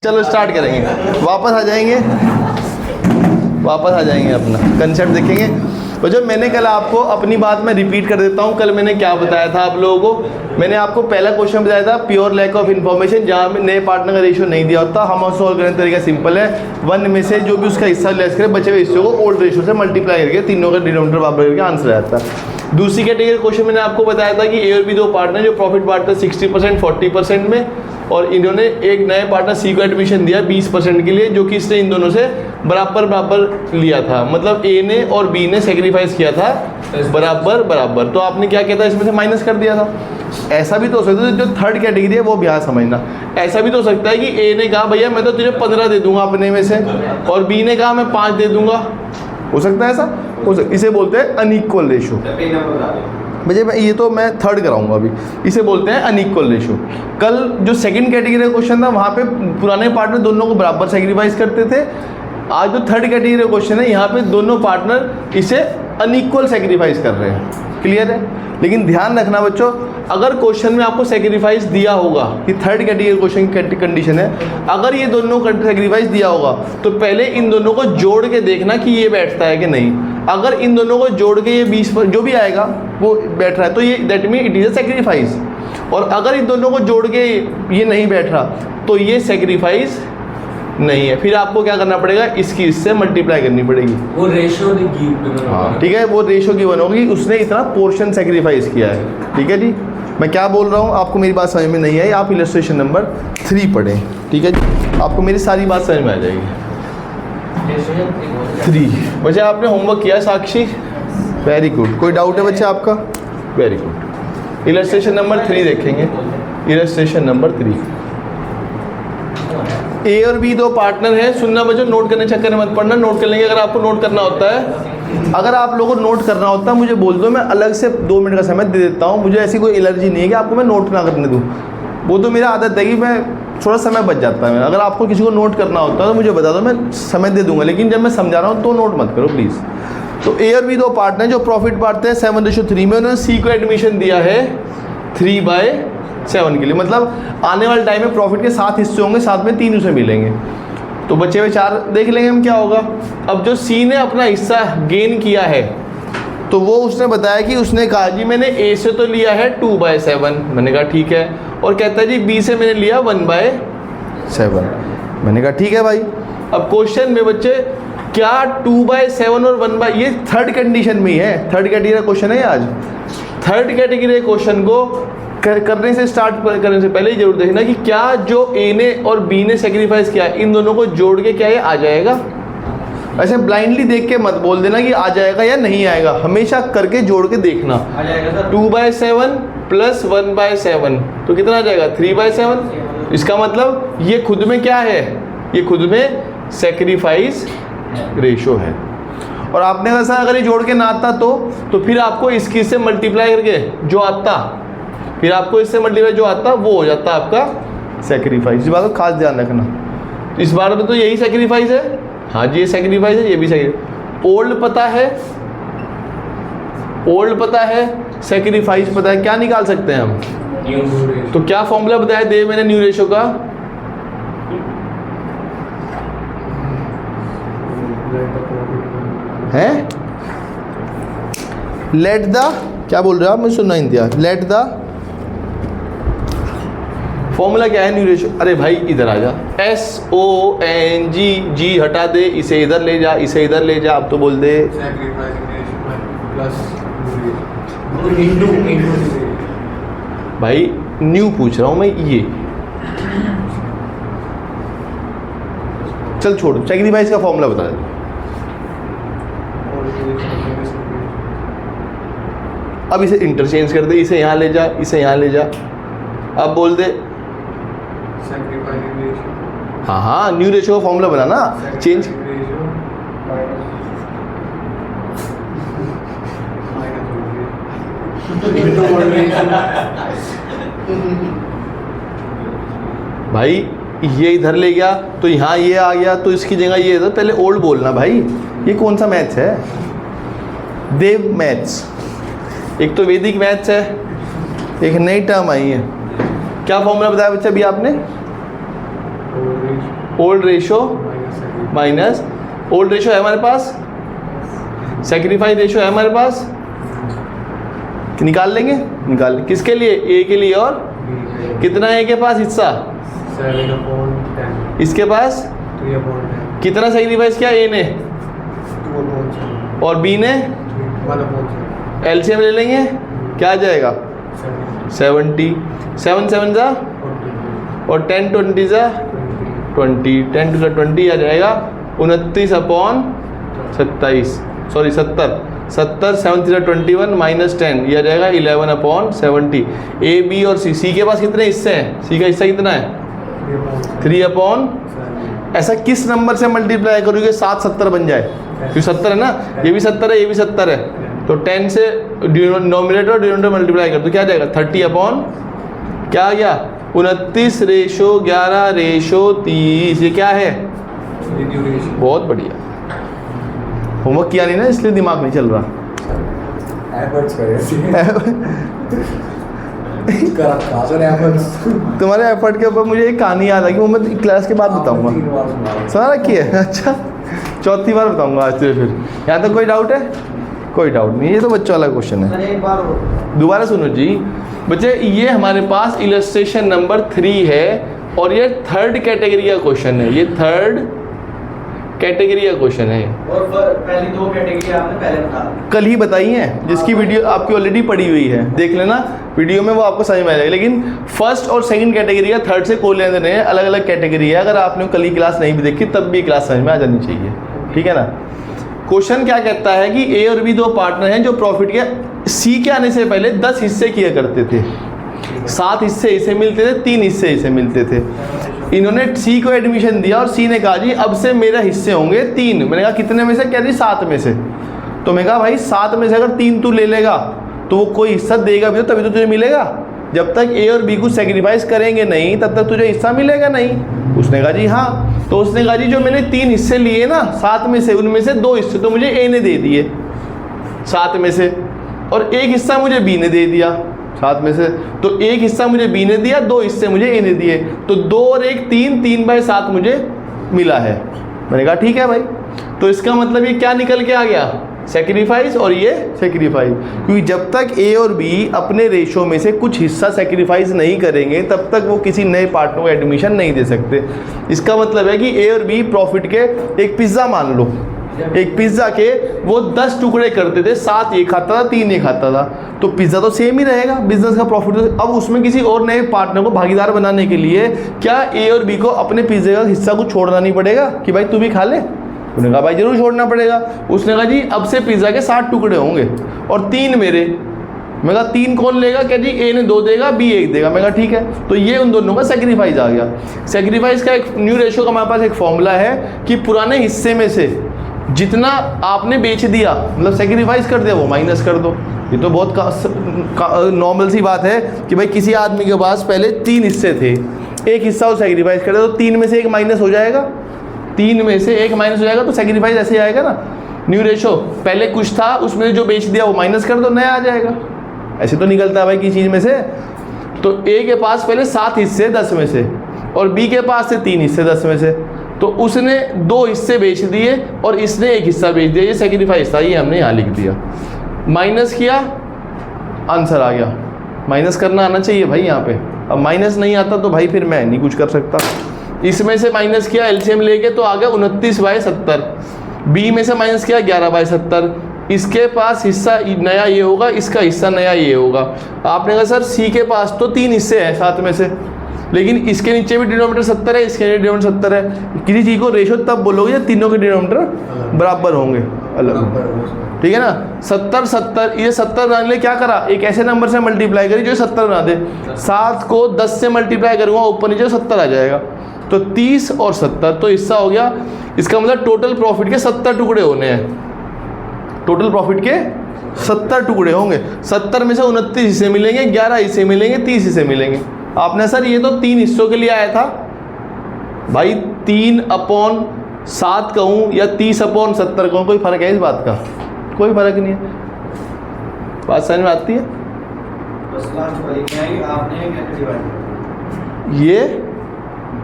चलो स्टार्ट करेंगे, वापस आ जाएंगे अपना कंसेप्ट देखेंगे। तो जब मैंने कल आपको अपनी बात में रिपीट कर देता हूँ, कल मैंने क्या बताया था आप लोगों को। मैंने आपको पहला क्वेश्चन बताया था प्योर लैक ऑफ इन्फॉर्मेशन, जहाँ में नए पार्टनर का रेशियो नहीं दिया होता। हम सॉल्व करने का तरीका सिंपल है, 1 में से जो भी उसका हिस्सा लेस करे बचे हुए हिस्से को ओल्ड रेशियो से मल्टीप्लाई करके तीनों का डिनोमिनेटर बराबर करके आंसर आता है। दूसरी कैटेगरी क्वेश्चन मैंने आपको बताया था कि ए और बी दो पार्टनर जो प्रॉफिट बांटते हैं 60% 40% में, और इन्होंने एक नए पार्टनर सी को एडमिशन दिया 20% के लिए, जो कि इसने इन दोनों से बराबर लिया था। मतलब ए ने और बी ने सेक्रीफाइस किया था बराबर। तो आपने क्या किया था, इसमें से माइनस कर दिया था। ऐसा भी तो हो सकता है, जो थर्ड कैटेगरी है वो भी यहाँ समझना, ऐसा भी तो हो सकता है कि ए ने कहा भैया मैं तो तुझे 15 दे दूंगा अपने में से, और बी ने कहा मैं 5 दे दूंगा। हो सकता है ऐसा, इसे बोलते हैं अनइक्वल रेशियो। भैया ये तो मैं थर्ड कराऊंगा अभी, इसे बोलते हैं अनइक्वल रेशियो। कल जो सेकंड कैटेगरी का क्वेश्चन था वहाँ पे पुराने पार्टनर दोनों को बराबर सेक्रीफाइस करते थे। आज जो थर्ड कैटेगरी का क्वेश्चन है, यहाँ पे दोनों पार्टनर इसे अनइक्वल सेक्रीफाइस कर रहे हैं। क्लियर है? लेकिन ध्यान रखना बच्चों, अगर क्वेश्चन में आपको सेक्रीफाइस दिया होगा, कि थर्ड कैटेगरी क्वेश्चन की कंडीशन है, अगर ये दोनों सेक्रीफाइस दिया होगा तो पहले इन दोनों को जोड़ के देखना कि ये बैठता है कि नहीं। अगर इन दोनों को जोड़ के ये 20 पर जो भी आएगा वो बैठ रहा है तो ये that mean it is a sacrifice. और अगर इन दोनों को जोड़ के ये नहीं बैठ रहा तो ये सेक्रीफाइस नहीं है। फिर आपको क्या करना पड़ेगा, इसकी इससे मल्टीप्लाई करनी पड़ेगी। वो रेशो हाँ ठीक है, वो रेशो की वन होगी, उसने इतना पोर्शन सेक्रीफाइस किया है। ठीक है जी, मैं क्या बोल रहा हूँ आपको मेरी बात समझ में नहीं आई, आप इलस्ट्रेशन नंबर 3 पढ़ें। ठीक है जी, आपको मेरी सारी बात समझ में आ जाएगी। 3 बच्चे आपने होमवर्क किया साक्षी? Very good. कोई डाउट है बच्चे आपका? Very good. इलस्ट्रेशन नंबर 3 देखेंगे। इलस्ट्रेशन नंबर 3, ए और बी दो पार्टनर है। सुनना बच्चों, नोट करने चक्कर में मत पड़ना, नोट कर लेंगे अगर आपको नोट करना होता है। अगर आप लोगों को नोट करना होता है मुझे बोल दो, मैं अलग से 2 मिनट का समय दे देता हूँ। मुझे ऐसी कोई एलर्जी नहीं है कि आपको मैं नोट ना करने दूँ, वो तो मेरा आदत है कि मैं थोड़ा समय बच जाता है मेरा। अगर आपको किसी को नोट करना होता है तो मुझे बता दो, मैं समय दे दूंगा, लेकिन जब मैं समझा रहा हूँ तो नोट मत करो प्लीज़। तो ए और बी दो पार्टनर जो प्रॉफिट बांटते हैं 7:3 में, उन्होंने सी को एडमिशन दिया है 3/7 के लिए। मतलब आने वाले टाइम में प्रॉफिट के 7 हिस्से होंगे, साथ में 3 उसे मिलेंगे, तो बचे हुए 4 देख लेंगे हम क्या होगा। अब जो सी ने अपना हिस्सा गेन किया है तो वो उसने बताया कि उसने कहा जी मैंने ए से तो लिया है 2/7, मैंने कहा ठीक है, और कहता है जी बी से मैंने लिया 1/7, मैंने कहा ठीक है भाई। अब क्वेश्चन में बच्चे क्या 2/7 और 1 ये थर्ड कंडीशन में ही है, थर्ड कैटेगरी का क्वेश्चन है आज। थर्ड कैटेगरी क्वेश्चन को करने से स्टार्ट करने से पहले ही जरूर देखना कि क्या जो ए ने और बी ने सेक्रीफाइस किया इन दोनों को जोड़ के क्या ये आ जाएगा। ऐसे ब्लाइंडली देख के मत बोल देना कि आ जाएगा या नहीं आएगा, हमेशा करके जोड़ के देखना। 2/7 प्लस 1/7 तो कितना आ जाएगा 3/7। इसका मतलब ये खुद में क्या है, ये खुद में सेक्रीफाइस रेशो है। और आपने वैसा अगर ये जोड़ के ना आता तो फिर आपको इसकी से मल्टीप्लाई करके जो आता, फिर आपको इससे मल्टीप्लाई जो आता वो हो जाता आपका सेक्रीफाइस। इस बात को खास ध्यान रखना। इस बार में तो यही सेक्रीफाइस है, हाँ जी ये सेक्रीफाइस है, ये भी सेक्रीफाइस। ओल्ड पता है, ओल्ड पता है, सेक्रीफाइस पता है, क्या निकाल सकते हैं हम? तो क्या फॉर्मूला बताया दे मैंने न्यू रेशो का? है लेट द, क्या बोल रहे हो आप, मुझे सुनना नहीं दिया। लेट द फॉर्मूला क्या है न्यू रेशो? अरे भाई इधर आ जा, SONG, जी हटा दे, इसे इधर ले जा, इसे इधर ले जा। अब तो बोल दे भाई न्यू पूछ रहा हूं मैं ये। चल छोड़, सेक्रीफाइस का फॉर्मूला बता दे। अब इसे इंटरचेंज कर दे, इसे यहाँ ले जा, इसे यहाँ ले जा। अब बोल दे हाँ हाँ न्यू रेशो का फॉर्मूला बना ना, चेंज। भाई ये इधर ले गया तो यहाँ ये आ गया, तो इसकी जगह ये था। पहले ओल्ड बोलना भाई, ये कौन सा मैथ्स है? देव मैथ्स। एक तो वैदिक मैथ्स है, एक नई टर्म आई है। क्या फॉर्मूला बताया बच्चा अभी आपने? Old ratio minus old ratio है हमारे पास, सेक्रीफाइस रेशो है हमारे पास, निकाल लेंगे, निकाल लेंगे। किसके लिए? ए के लिए। और कितना है ए के पास हिस्सा? 7/10। इसके पास 3/10। कितना सेक्रीफाइस किया ए ने 2/10। और बी ने? 1/10। एलसीएम ले लेंगे, क्या आ जाएगा? 70। 7 7 जा 40। और 10 20 जा 20, 10 टू 20 आ जाएगा 29/27, सॉरी 70 7 3 21 माइनस 10, ये आ जाएगा 11/70। ए बी और सी के पास कितने हिस्से हैं? सी का हिस्सा कितना है? 3/। ऐसा किस नंबर से मल्टीप्लाई करोगे 7 70 बन जाए? क्योंकि 70 है ना, ये भी 70 है, ये भी 70 है, तो 10 से नोमिनेटर और डिनोमिनेटर मल्टीप्लाई कर तो क्या आ जाएगा? 30/। क्या आ गया? 29/11/30। ये क्या है? बहुत बढ़िया। होमवर्क किया नहीं ना, इसलिए दिमाग नहीं चल रहा। तुम्हारे एफर्ट के ऊपर मुझे एक कहानी याद आ गई, वो मैं क्लास के बाद बताऊंगा। सुना रखी है? अच्छा, चौथी बार बताऊंगा आज से। फिर यहाँ तक कोई डाउट है? कोई डाउट नहीं, ये तो बच्चों वाला क्वेश्चन है। दोबारा सुनो जी बच्चे, ये हमारे पास इलस्ट्रेशन नंबर 3 है और ये थर्ड कैटेगरी का क्वेश्चन है। ये थर्ड कैटेगरी का क्वेश्चन है। और पहली 2 कैटेगरी आपने पहले बता दी, कल ही बताई हैं, जिसकी वीडियो आपकी ऑलरेडी पड़ी हुई है, देख लेना वीडियो में, वो आपको समझ में आ जाएगा। लेकिन फर्स्ट और सेकंड कैटेगरी का थर्ड से कोई लेने देने हैं, अलग अलग कैटेगरी है। अगर आपने कल ही क्लास नहीं भी देखी तब भी क्लास समझ में आ जानी चाहिए, ठीक है ना। क्वेश्चन क्या कहता है कि ए और बी 2 पार्टनर हैं जो प्रॉफिट के सी के आने से पहले 10 हिस्से किया करते थे। 7 हिस्से इसे मिलते थे, 3 हिस्से इसे मिलते थे। इन्होंने सी को एडमिशन दिया और सी ने कहा जी अब से मेरे हिस्से होंगे 3। मैंने कहा कितने में से? कह रही 7 में से। तो मैं कहा भाई 7 में से अगर 3 तू ले लेगा तो वो कोई हिस्सा देगा भी तो तभी तो तुझे मिलेगा। जब तक ए और बी को सेक्रीफाइस करेंगे नहीं तब तक तुझे हिस्सा मिलेगा नहीं। उसने कहा जी हाँ। तो उसने कहा जी जो मैंने 3 हिस्से लिए ना 7 में से, उनमें से 2 हिस्से तो मुझे ए ने दे दिए 7 में से, और 1 हिस्सा मुझे बी ने दे दिया 7 में से। तो 1 हिस्सा मुझे बी ने दिया, 2 हिस्से मुझे ए ने दिए, तो 2 और 1 3, 3/7 मुझे मिला है। मैंने कहा ठीक है भाई। तो इसका मतलब ये क्या निकल के आ गया? सेक्रीफाइस और ये सेक्रीफाइस। क्योंकि जब तक ए और बी अपने रेशो में से कुछ हिस्सा सेक्रीफाइस नहीं करेंगे तब तक वो किसी नए पार्टनर को एडमिशन नहीं दे सकते। इसका मतलब है कि ए और बी प्रॉफिट के एक पिज़्ज़ा मान लो, एक पिज़्ज़ा के वो 10 टुकड़े करते थे, 7 ये खाता था, 3 ये खाता था, तो पिज़्ज़ा तो सेम ही रहेगा, बिजनेस का प्रॉफिट। अब उसमें किसी और नए पार्टनर को भागीदार बनाने के लिए क्या ए और बी को अपने पिज़्ज़े का हिस्सा कुछ छोड़ना नहीं पड़ेगा कि भाई तू भी खा ले? उन्होंने कहा भाई जरूर छोड़ना पड़ेगा। उसने कहा जी अब से पिज़्ज़ा के 7 टुकड़े होंगे और 3 मेरे। मैं कहा 3 कौन लेगा? क्या जी ए ने 2 देगा, बी 1 देगा। मैं कहा ठीक है। तो ये उन दोनों का सेक्रीफाइस आ गया। सेक्रीफाइस का एक न्यू रेशो का हमारे पास एक फॉर्मूला है कि पुराने हिस्से में से जितना आपने बेच दिया, मतलब सेक्रीफाइस कर दिया, वो माइनस कर दो। ये तो बहुत नॉर्मल सी बात है कि भाई किसी आदमी के पास पहले 3 हिस्से थे, 1 हिस्सा वो सेक्रीफाइस कर दिया तो 3 में से 1 माइनस हो जाएगा, 3 में से 1 माइनस हो जाएगा, तो सेक्रीफाइस ऐसे आएगा ना। न्यू रेशो पहले कुछ था उसमें जो बेच दिया वो माइनस कर दो, नया आ जाएगा। ऐसे तो निकलता है भाई किसी चीज़ में से। तो ए के पास पहले 7 हिस्से 10 में से और बी के पास से 3 हिस्से 10 में से, तो उसने 2 हिस्से बेच दिए और इसने 1 हिस्सा बेच दिया। ये सेक्रीफाइस था, ये हमने यहाँ लिख दिया। माइनस किया, आंसर आ गया। माइनस करना आना चाहिए भाई यहाँ पे। अब माइनस नहीं आता तो भाई फिर मैं नहीं कुछ कर सकता। इसमें से माइनस किया एलसीएम लेके तो आ गया 29/70। बी में से माइनस किया 11/70। इसके पास हिस्सा नया ये होगा, इसका हिस्सा नया ये होगा। आपने कहा सर सी के पास तो 3 हिस्से हैं 7 में से, लेकिन इसके नीचे भी डिनोमिनेटर 70 है, इसके नीचे डिनोमिनेटर 70 है। किसी चीज़ को रेशो तब बोलोगे जब तीनों के डिनोमिनेटर बराबर होंगे, अलग, ठीक है ना। 70 70, ये 70 बनाने लिए क्या करा? एक ऐसे नंबर से मल्टीप्लाई करी जो 70 बना दे। 7 को 10 से मल्टीप्लाई करूँगा ऊपर नीचे 70 आ जाएगा, तो 30 और 70 तो हिस्सा हो गया। इसका मतलब टोटल प्रॉफिट के 70 टुकड़े होने हैं। टोटल प्रॉफिट के 70 टुकड़े होंगे। 70 में से 29 हिस्से मिलेंगे, 11 हिस्से मिलेंगे, 30 हिस्से मिलेंगे। आपने सर ये तो 3 हिस्सों के लिए आया था भाई, 3/7 कहूँ या 30/70 कहूँ, कोई फ़र्क है इस बात का? कोई फ़र्क नहीं है। बात समझ में आती है? बस लास्ट वाली क्या है, आपने कैसे डिवाइड किया? ये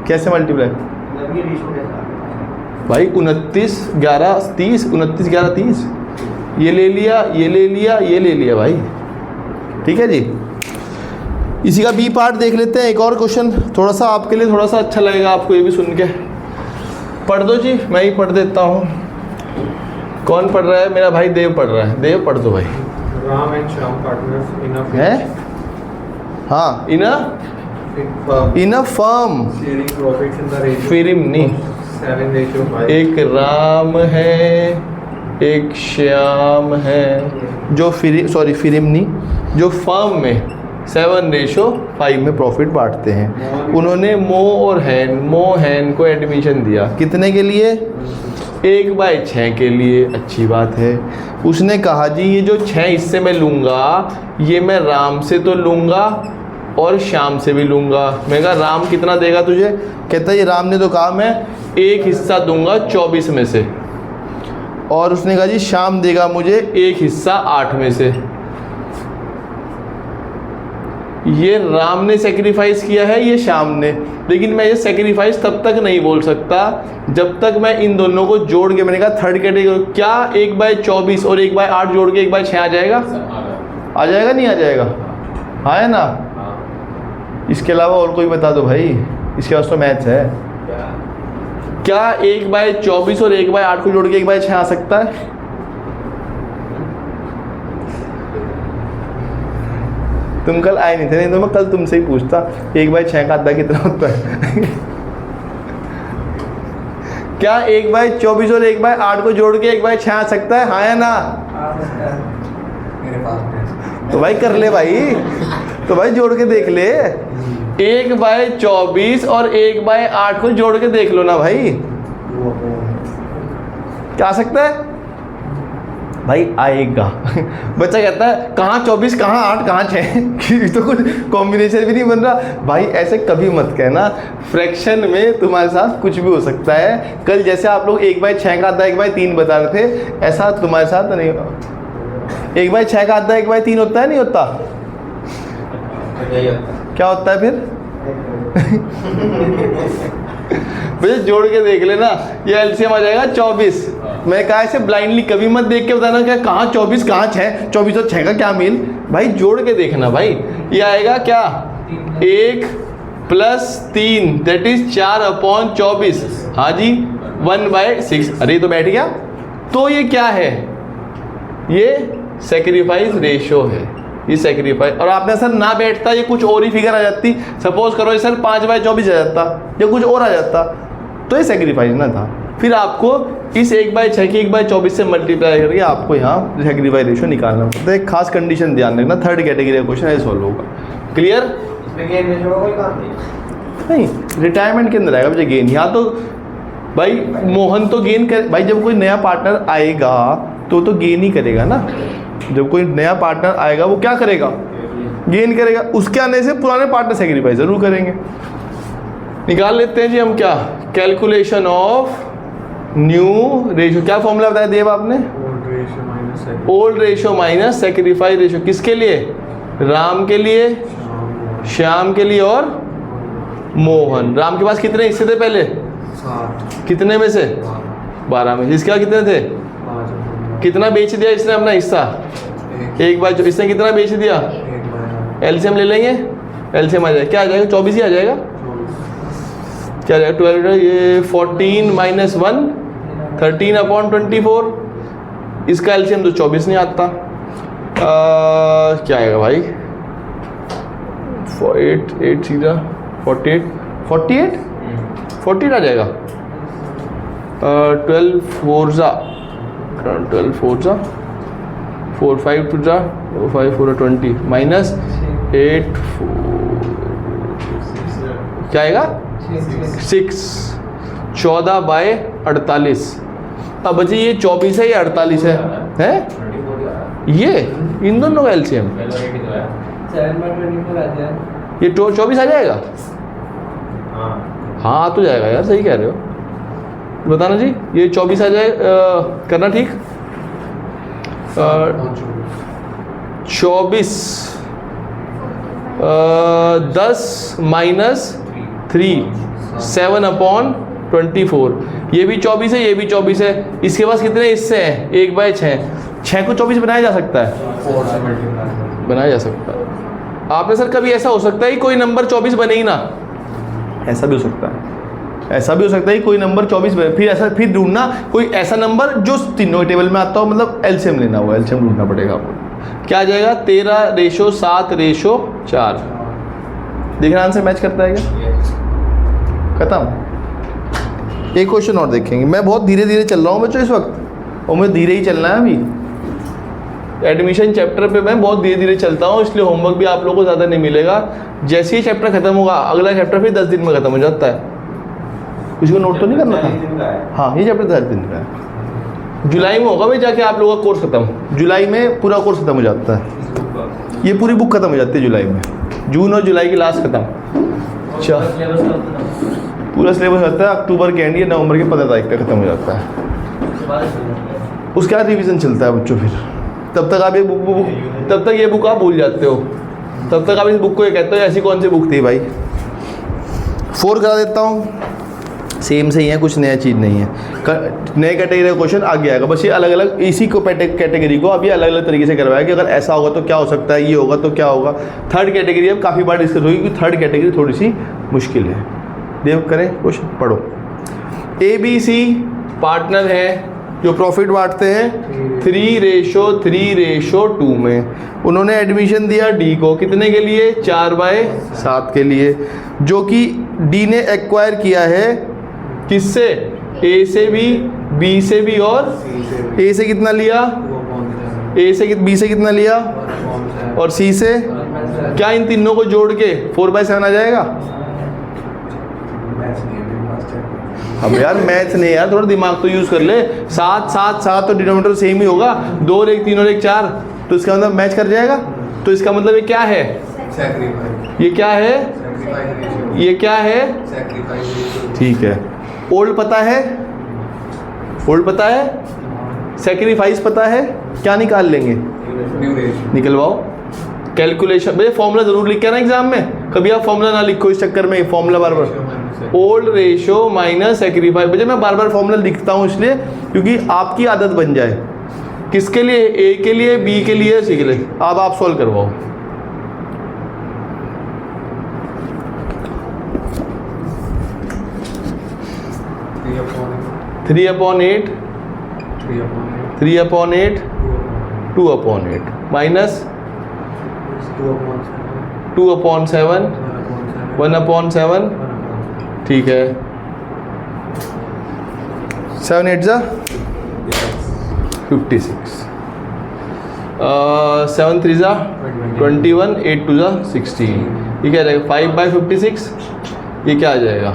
कैसे मल्टीप्लाई? जब ये रेशो कैसा आ गया? भाई 29 11 30, 29 11 30, ये ले लिया, ये ले लिया, ये ले लिया भाई। ठीक है जी, इसी का बी पार्ट देख लेते हैं। एक और क्वेश्चन थोड़ा सा आपके लिए थोड़ा सा अच्छा लगेगा आपको ये भी सुन के। पढ़ दो जी, मैं ही पढ़ देता हूँ। कौन पढ़ रहा है? मेरा भाई देव पढ़ रहा है। देव पढ़ दो भाई। Ram and Shyam partners in a है? हाँ, in a firm sharing profits in the ratio firm नहीं, 7:5. एक राम है एक श्याम है जो फिरिम नहीं, जो फर्म में 7:5 में प्रॉफिट बांटते हैं। उन्होंने मो हैन को एडमिशन दिया कितने के लिए? 1/6 के लिए। अच्छी बात है। उसने कहा जी ये जो 6 हिस्से मैं लूँगा ये मैं राम से तो लूँगा और श्याम से भी लूँगा। मैं कहा राम कितना देगा तुझे? कहता है ये राम ने तो कहा मैं 1 हिस्सा दूंगा 24 में से, और उसने कहा जी श्याम देगा मुझे 1 हिस्सा 8 में से। ये राम ने सेक्रीफाइस किया है, ये श्याम ने। लेकिन मैं ये सेक्रीफाइस तब तक नहीं बोल सकता जब तक मैं इन दोनों को जोड़ के, मैंने कहा थर्ड कैटेगरी, क्या 1/24 और 1/8 जोड़ के 1/6 आ जाएगा? आ जाएगा नहीं आ जाएगा? हाँ है ना? इसके अलावा और कोई बता दो भाई, इसके पास तो मैथ्स है। क्या 1/24 और 1/8 को जोड़ के 1/6 आ सकता है? तुम कल आए नहीं थे, नहीं तो मैं कल तुमसे ही पूछता 1/6 का आधा कितना होता है। क्या 1/24 और 1/8 को जोड़ के 1/6 आ सकता है? हाँ या ना? मेरे पास तो भाई कर ले भाई, तो भाई जोड़ के देख ले। 1/24 और 1/8 को जोड़ के देख लो ना भाई, क्या आ सकता है भाई? आएगा। बच्चा कहता है कहाँ 24 कहाँ 8 कहाँ 6 तो कुछ कॉम्बिनेशन भी नहीं बन रहा भाई। ऐसे कभी मत कहना, फ्रैक्शन में तुम्हारे साथ कुछ भी हो सकता है। कल जैसे आप लोग 1/6 का आधा 1/3 बता रहे थे, ऐसा तुम्हारे साथ नहीं होगा। 1/6 का आधा 1/3 होता है नहीं होता? क्या होता है फिर? भैया जोड़ के देख लेना, ये एलसीएम आ जाएगा 24। मैं कहा ऐसे ब्लाइंडली कभी मत देख के बताना क्या कहाँ 24 कहाँ 6, 24 और 6 का क्या मेल। भाई जोड़ के देखना भाई। ये आएगा क्या? 1 + 3 दैट इज 4/24। हाँ जी 1/6। अरे तो बैठ गया। तो ये क्या है? ये सेक्रीफाइस रेशो है। ये सेक्रीफाइस, और आपने सर ना बैठता ये कुछ और ही फिगर आ जाती। सपोज करो ये सर 5/24 आ जाता या कुछ और आ जाता, तो ये सेक्रीफाइस ना था। फिर आपको इस 1/6 की 1/24 से मल्टीप्लाई करके आपको यहाँ सेक्रीफाइस रेशो निकालना पड़ता है। एक खास कंडीशन ध्यान रखना, थर्ड कैटेगरी का क्वेश्चन ऐसे सॉल्व होगा। क्लियर? इसमें गेन रेशो का कोई काम नहीं। नहीं, रिटायरमेंट के अंदर आएगा मुझे गेन। यहाँ तो भाई मोहन तो गेन कर भाई, जब कोई नया पार्टनर आएगा तो गेन ही करेगा ना। जब कोई नया पार्टनर आएगा वो क्या करेगा? गेन करेगा। उसके आने से पुराने पार्टनर सेक्रीफाइस जरूर करेंगे। निकाल लेते हैं जी हम क्या, कैलकुलेशन ऑफ न्यू रेशो। क्या फॉर्मूला बताया देव आपने? Old ratio minus sacrifice ratio. किसके लिए? राम के लिए, श्याम के लिए और मोहन। राम के पास कितने हिस्से थे पहले? 7 कितने में से? 12 में। इसके बाद कितने थे? 5 कितना बेच दिया इसने अपना हिस्सा? 1/, इसने कितना बेच दिया? एलसीएम ले लेंगे, एलसीएम आ जाएगा। क्या आ जाएगा? 24 ही आ जाएगा। क्या आ जाएगा? 12, ये 14 - 1 13/24। इसका एलसीएम तो 24 नहीं आता। क्या आएगा भाई? 8 सीधा 48 48 आ जाएगा। 12 4 4 5 2 5 4 20 -8 क्या आएगा? 6 14/48। अब बच्चे ये 24 है या 48 है? हैं? ये इन दोनों का एलसीएम ये 24 आ जाएगा। हाँ आ तो जाएगा यार, सही कह रहे हो। बताना जी, ये 24 आ जाएगा। करना ठीक। 24 10 - 3 7/24 24, ये भी 24 है, ये भी 24 है। इसके पास कितने हिस्से हैं? 1/6। 6 को 24 बनाया जा सकता है, 4 से मल्टीप्लाई बनाया जा सकता है। आपने सर कभी ऐसा हो सकता है कि कोई नंबर 24 बने ही ना? ऐसा भी हो सकता है, ऐसा भी हो सकता है कि कोई नंबर 24 बने, फिर ऐसा फिर ढूंढना कोई ऐसा नंबर जो तीनों के टेबल में आता हो, मतलब एलसीएम लेना हुआ, एलसीएम ढूंढना पड़ेगा आपको। क्या आ जाएगा? 13:7:4। देखना आंसर मैच करता है क्या? खत्म। एक क्वेश्चन और देखेंगे। मैं बहुत धीरे धीरे चल रहा हूँ बच्चों इस वक्त, और मुझे धीरे ही चलना है अभी। एडमिशन चैप्टर पे मैं बहुत धीरे धीरे चलता हूँ, इसलिए होमवर्क भी आप लोगों को ज़्यादा नहीं मिलेगा। जैसे ही चैप्टर खत्म होगा, अगला चैप्टर फिर 10 दिन में खत्म हो जाता है। किसी को नोट तो नहीं करना था? हाँ, ये चैप्टर 10 दिन का है। जुलाई में होगा भाई जाके आप लोगों का कोर्स खत्म, जुलाई में पूरा कोर्स खत्म हो जाता है। ये पूरी बुक खत्म हो जाती है जुलाई में, जून और जुलाई की लास्ट खत्म। अच्छा, पूरा सिलेबस रहता है अक्टूबर के एंड या नवंबर के 15 तारीख तक खत्म हो जाता है। उसके बाद रिवीजन चलता है बच्चों। फिर तब तक आप ये बुक तब तक ये बुक आप भूल जाते हो, तब तक आप इस बुक को ये कहते हो ऐसी कौन सी बुक थी भाई। 4 करा देता हूँ, सेम से ही है, कुछ नया चीज़ नहीं है। नए कैटेगरी का क्वेश्चन आगे आएगा, बस ये अलग अलग इसी को कैटेगरी को अभी अलग अलग तरीके से करवाया कि अगर ऐसा होगा तो क्या हो सकता है, ये होगा तो क्या होगा। थर्ड कैटेगरी अब काफ़ी बार डिस्कस होगी क्योंकि थर्ड कैटेगरी थोड़ी सी मुश्किल है। देव करें क्वेश्चन, पढ़ो। ABC पार्टनर है जो प्रॉफिट बांटते हैं 3:3:2 में। उन्होंने एडमिशन दिया D को, कितने के लिए? 4/7 के लिए, जो कि D ने एक्वायर किया है किससे? A से भी, B से भी, और A से कितना लिया? A से B से कितना लिया? और C से? क्या इन तीनों को जोड़ के 4/7 आ जाएगा? अब यार मैथ नहीं यार, थोड़ा दिमाग तो यूज़ कर ले। 7 7 7 तो डिनोमिनेटर सेम ही होगा, 2 और 1 3 और 1 4, तो इसका मतलब मैच कर जाएगा। तो इसका मतलब ये क्या है? ये क्या है? ये क्या है? ठीक है। ओल्ड पता है? ओल्ड पता है? सेक्रीफाइस पता है? क्या निकाल लेंगे? निकलवाओ। कैलकुलेशन भैया, फॉर्मूला जरूर लिख के ना एग्जाम में, कभी आप फॉर्मूला ना लिखो इस चक्कर में। फॉर्मूला बार बार ओल्ड रेशो माइनस सेक्रीफाइस। भैया मैं बार बार फॉर्मूला लिखता हूँ इसलिए क्योंकि आपकी आदत बन जाए। किसके लिए? ए के लिए, बी के लिए, सी के लिए। अब आप सॉल्व करवाओ। Three upon eight 2/8 minus 2/7 1/7। ठीक है, 7 8 जा 56, 7 3 जा 21, 8 2 जा 16। ये क्या रहेगा? 5/56। ये क्या आ जाएगा?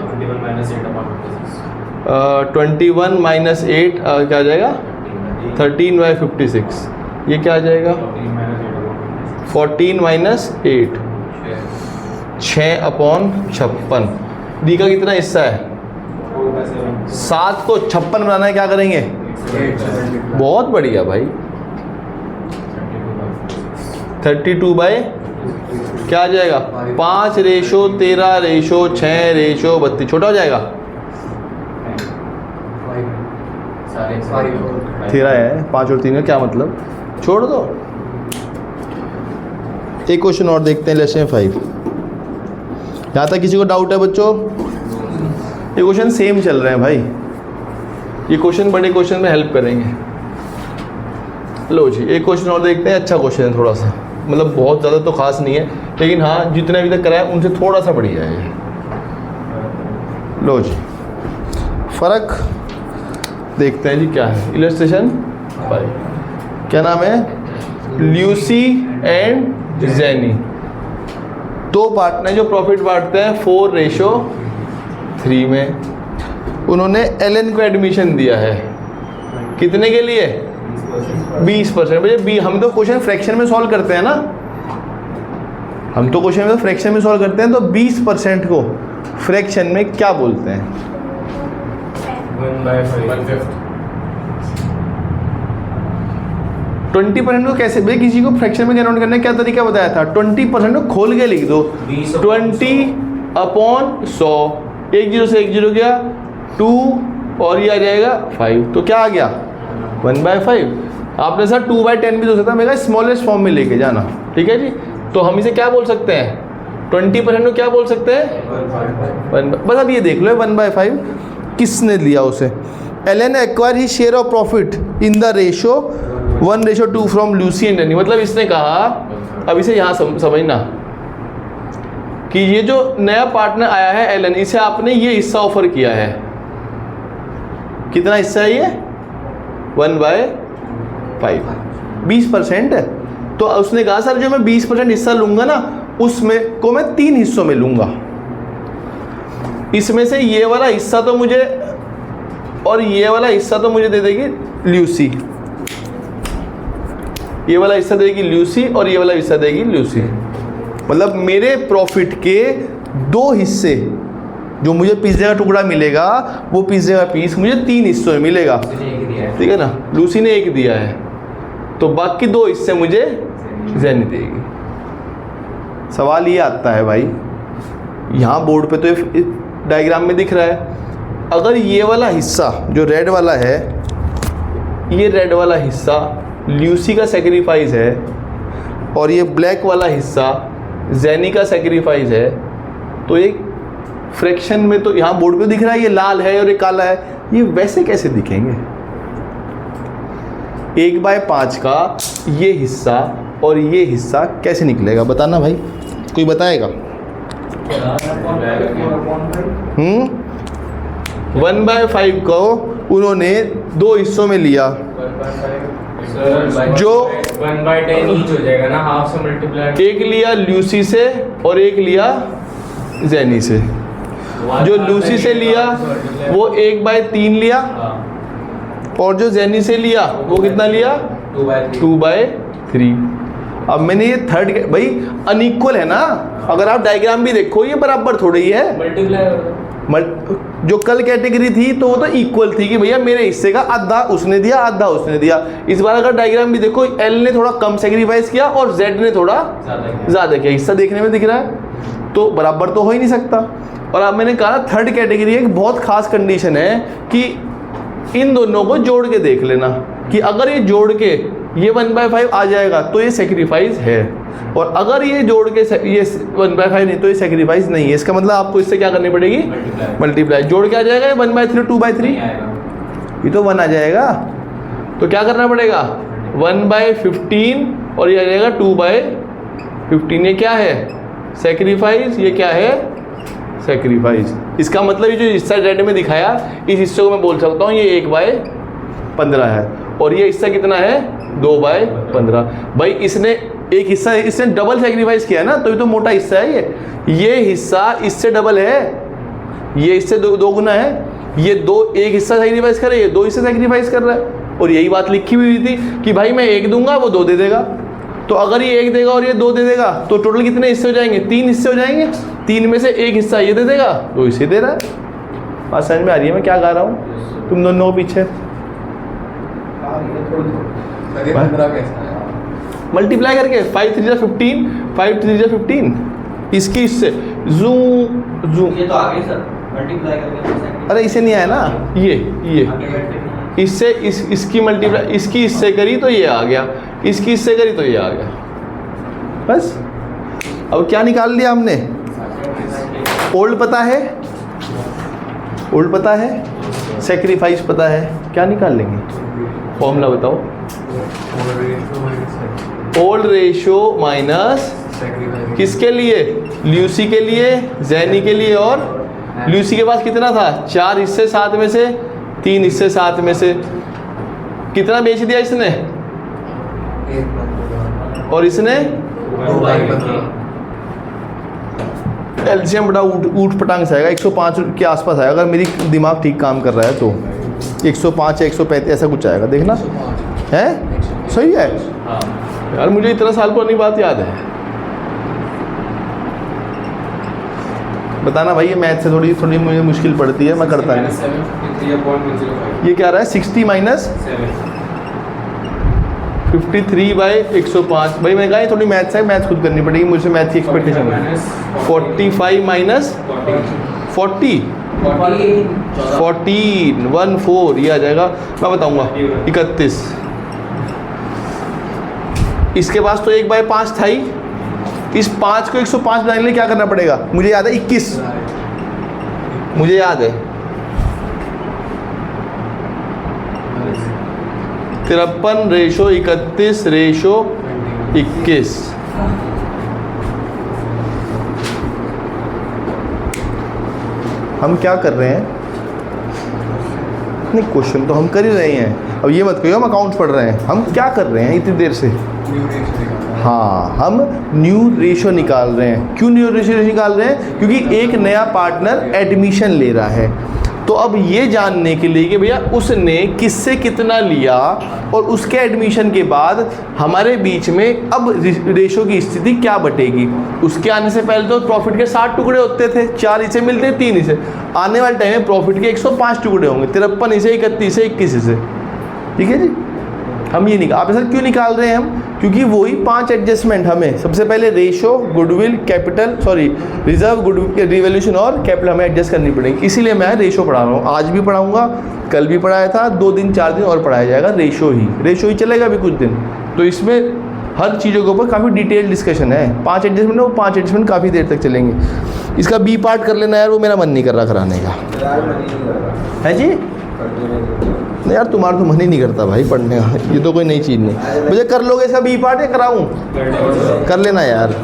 21 माइनस 8 क्या आ जाएगा? 13/56। ये क्या आ जाएगा? 14 माइनस 8 6/56। डी का कितना हिस्सा है? 7 को 56 बनाना है, क्या करेंगे? बहुत बढ़िया भाई। 32 क्या आ जाएगा? 5:13:6:32। छोटा हो जाएगा? 13 है, 5 और 3 का क्या मतलब? छोड़ दो। एक क्वेश्चन और देखते हैं, लेसन 5। यहाँ तक किसी को डाउट है बच्चों? ये क्वेश्चन सेम चल रहे हैं भाई, ये क्वेश्चन बड़े क्वेश्चन में हेल्प करेंगे। लो जी, एक क्वेश्चन और देखते हैं। अच्छा क्वेश्चन है थोड़ा सा, मतलब बहुत ज़्यादा तो खास नहीं है, लेकिन हाँ जितने अभी तक कराया उनसे थोड़ा सा बढ़िया है ये। लो जी, फ़र्क देखते हैं जी क्या है। इलस्ट्रेशन 5, क्या नाम है? ल्यूसी एंड जेनी, 2 पार्टनर जो प्रॉफिट बांटते हैं 4:3 में। उन्होंने एलन को एडमिशन दिया है, कितने के लिए? 20%। भैया हम तो क्वेश्चन फ्रैक्शन में सॉल्व करते हैं ना, हम तो क्वेश्चन में फ्रैक्शन में सॉल्व करते हैं, तो 20% को फ्रैक्शन में क्या बोलते हैं? 1/5 20% को कैसे भाई, किसी को फ्रैक्शन में जनरेट करने का क्या तरीका बताया था? 20% को खोल के लिख दो, 20/100। 1 0 से 1 0 गया, 2 और ये आ जाएगा 5, तो क्या आ गया 1/5। आपने सर 2/10 भी तो सकता, मेरा स्मॉलेस्ट फॉर्म में लेके जाना, ठीक है जी। तो हम इसे क्या बोल सकते हैं, 20% को क्या बोल सकते हैं, बस अब ये देख लो 1/5 किसने लिया उसे। एलन एक्वायर ही share of profit in the ratio 1:2 from Lucy and Jenny. मतलब इसने कहा, अब इसे यहाँ समझना कि ये जो नया पार्टनर आया है एलन, इसे आपने ये हिस्सा ऑफर किया है। कितना हिस्सा है ये 1/5, 20% है। तो उसने कहा सर जो मैं 20% हिस्सा लूंगा ना, उसमें को मैं 3 हिस्सों में लूंगा। इसमें से ये वाला हिस्सा तो मुझे और ये वाला हिस्सा तो मुझे दे देगी ल्यूसी, ये वाला हिस्सा देगी ल्यूसी और ये वाला हिस्सा देगी ल्यूसी। मतलब मेरे प्रॉफिट के 2 हिस्से जो मुझे पिज्जे का टुकड़ा मिलेगा, वो पिज्जे का पीस मुझे 3 हिस्सों में मिलेगा, ठीक है ना। लूसी ने 1 दिया है, तो बाकी 2 हिस्से मुझे जेनी देगी। सवाल ये आता है भाई, यहाँ बोर्ड पे तो डायग्राम में दिख रहा है, अगर ये वाला हिस्सा जो रेड वाला है, ये रेड वाला हिस्सा ल्यूसी का सेक्रीफाइस है और ये ब्लैक वाला हिस्सा जेनी का सेक्रीफाइस है, तो एक फ्रैक्शन में तो यहाँ बोर्ड पे दिख रहा है ये लाल है और ये काला है, ये वैसे कैसे दिखेंगे। 1/5 का ये हिस्सा और ये हिस्सा कैसे निकलेगा, बताना भाई, कोई बताएगा। 1/5 को उन्होंने 2 हिस्सों में लिया, जो 1/10 ईच हो जाएगा ना, हाफ से मल्टीप्लाई। एक लिया ल्यूसी से और एक लिया जेनी से। जो ल्यूसी से लिया वो 1/3 लिया और जो जेनी से लिया वो कितना लिया 2/3। अब मैंने ये थर्ड, भाई अनइक्वल है ना, अगर आप डायग्राम भी देखो ये बराबर थोड़ी ही है। जो कल कैटेगरी थी तो वो तो इक्वल थी कि भैया मेरे हिस्से का आधा उसने दिया आधा उसने दिया। इस बार अगर डायग्राम भी देखो, एल ने थोड़ा कम सेक्रीफाइस किया और जेड ने थोड़ा ज़्यादा किया, हिस्सा देखने में दिख रहा है, तो बराबर तो हो ही नहीं सकता। और अब मैंने कहा थर्ड कैटेगरी एक बहुत खास कंडीशन है कि इन दोनों को जोड़ के देख लेना कि अगर ये जोड़ के ये 1/5 आ जाएगा तो ये सेक्रीफाइस है, और अगर ये जोड़ के ये 1/5 नहीं तो ये सेक्रीफाइस नहीं है। इसका मतलब आपको इससे क्या करनी पड़ेगी, मल्टीप्लाई। जोड़ के आ जाएगा ये 1/3 2/3, ये तो 1 आ जाएगा, तो क्या करना पड़ेगा 1/15 और ये आ जाएगा 2/15। ये क्या है सेक्रीफाइस, ये क्या है सेक्रीफाइस। इसका मतलब ये जो हिस्सा रेड में दिखाया इस हिस्से को मैं बोल सकता हूँ ये 1/15 है, और ये हिस्सा कितना है 2/15। भाई इसने एक हिस्सा, इसने डबल सेक्रीफाइस किया है ना, तो ये तो मोटा हिस्सा है ये हिस्सा इससे डबल है, ये इससे दो गुना है। ये एक हिस्सा सेक्रीफाइस कर रहा है, ये 2 हिस्से सेक्रीफाइस कर रहा है। और यही बात लिखी हुई थी कि भाई मैं 1 दूंगा वो 2 दे देगा, तो अगर ये 1 देगा और ये 2 दे देगा तो टोटल कितने हिस्से हो जाएंगे 3 हिस्से हो जाएंगे। 3 में से 1 हिस्सा ये दे देगा, 2 हिस्से दे रहा है। बात समझ में आ रही है मैं क्या गा रहा हूँ, तुम दोनों पीछे मल्टीप्लाई करके 5 3 15 5 3 15 इसकी इससे जू ये तो आगे सर मल्टीप्लाई करके, अरे इसे नहीं आया ना, ये इससे इसकी मल्टीप्लाई, इसकी इससे करी तो ये आ गया, इसकी इससे करी तो ये आ गया। बस अब क्या निकाल लिया हमने, ओल्ड पता है, ओल्ड पता है, सेक्रीफाइस पता है, क्या निकाल लेंगे फॉर्मूला बताओ। ओल्ड रेशो माइनस किसके लिए, ल्यूसी के लिए, जेनी के लिए, और ल्यूसी के पास कितना था 4 हिस्से 7 में से 3 हिस्से 7 में से कितना बेच दिया इसने, और इसने एलसीएम बड़ा ऊट पटांग से आएगा 105 के आसपास आएगा, अगर मेरी दिमाग ठीक काम कर रहा है तो 105 या 135 ऐसा कुछ आएगा, देखना है सही है। यार मुझे इतना साल पुरानी बात याद है, बताना भाई। ये मैथ से थोड़ी मुझे मुश्किल पड़ती है, मैं करता नहीं। ये क्या रहा है 60 माइनस 53/105। भाई मैं कहा थोड़ी मैथ्स है, मैथ्स खुद करनी पड़ेगी, मुझसे मैथ की एक्सपेक्टेशन है। 45 माइनस 40 14 ये आ जाएगा, मैं बताऊंगा 31। इसके पास तो 1/5 था ही, इस 5 को 105 बनाने के लिए क्या करना पड़ेगा, मुझे याद है 21, मुझे याद है 53:31:21। हम क्या कर रहे हैं, नहीं क्वेश्चन तो हम कर ही रहे हैं, अब ये मत कहिए हम अकाउंट्स पढ़ रहे हैं, हम क्या कर रहे हैं इतनी देर से, हाँ हम न्यू रेशो निकाल रहे हैं। क्यों न्यू रेशो निकाल रहे हैं, क्योंकि एक नया पार्टनर एडमिशन ले रहा है, तो अब ये जानने के लिए कि भैया उसने किससे कितना लिया और उसके एडमिशन के बाद हमारे बीच में अब रेशो की स्थिति क्या बटेगी। उसके आने से पहले तो प्रॉफिट के 60 टुकड़े होते थे, 4 इसे मिलते 3 इसे, आने वाले टाइम में प्रॉफिट के 105 टुकड़े होंगे, 53 इसे, 31 इसे, 21 इसे, ठीक है जी। हम ये निकाल, आप ऐसा क्यों निकाल रहे हैं हम, क्योंकि वही 5 एडजस्टमेंट हमें सबसे पहले ratio, goodwill, capital, reserve, goodwill, revaluation और कैपिटल हमें एडजस्ट करनी पड़ेगी, इसीलिए मैं रेशो पढ़ा रहा हूँ। आज भी पढ़ाऊँगा, कल भी पढ़ाया था, 2 दिन 4 दिन और पढ़ाया जाएगा, रेशो ही चलेगा अभी कुछ दिन। तो इसमें हर चीज़ों के ऊपर काफ़ी डिटेल डिस्कशन है, 5 एडजस्टमेंट है, वो 5 एडजस्टमेंट काफ़ी देर तक चलेंगे। इसका बी पार्ट कर लेना यार, वो मेरा मन नहीं कर रहा कराने का है जी। नहीं यार तुम्हारा तो मन ही नहीं करता भाई पढ़ने का, ये तो कोई नई चीज़ नहीं। मुझे कर लोगे इसका बी पार्ट या कराऊँ, कर लेना यार,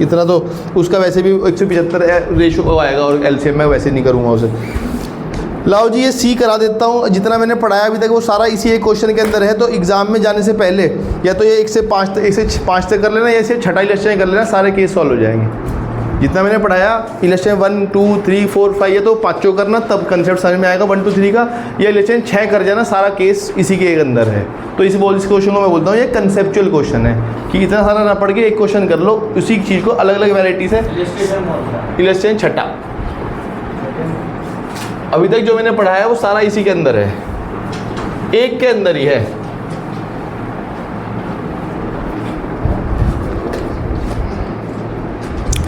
इतना तो उसका वैसे भी 175 रेशो आएगा और एलसीएम मैं वैसे नहीं करूँगा उसे। लाओ जी ये सी करा देता हूँ, जितना मैंने पढ़ाया अभी तक वो सारा इसी एक क्वेश्चन के अंदर है। तो एग्जाम में जाने से पहले या तो ये 1 से 5 तक कर लेना या इसे छठा इलस्ट्रेशन कर लेना, सारे केस सॉल्व हो जाएंगे। जितना मैंने पढ़ाया इलस्ट्रेशन 1 2 3 4 5 ये तो 5 करना, तब कंसेप्ट समझ में आएगा 1 2 3 का। ये इलस्ट्रेशन 6 कर जाना, सारा केस इसी के अंदर है। तो इस क्वेश्चन को मैं बोलता हूँ ये कंसेप्चुअल क्वेश्चन है कि इतना सारा ना पढ़ के एक क्वेश्चन कर लो, उसी चीज़ को अलग अलग वेराइटी से। इलस्ट्रेशन छठा, अभी तक जो मैंने पढ़ाया है वो सारा इसी के अंदर है, एक के अंदर ही है।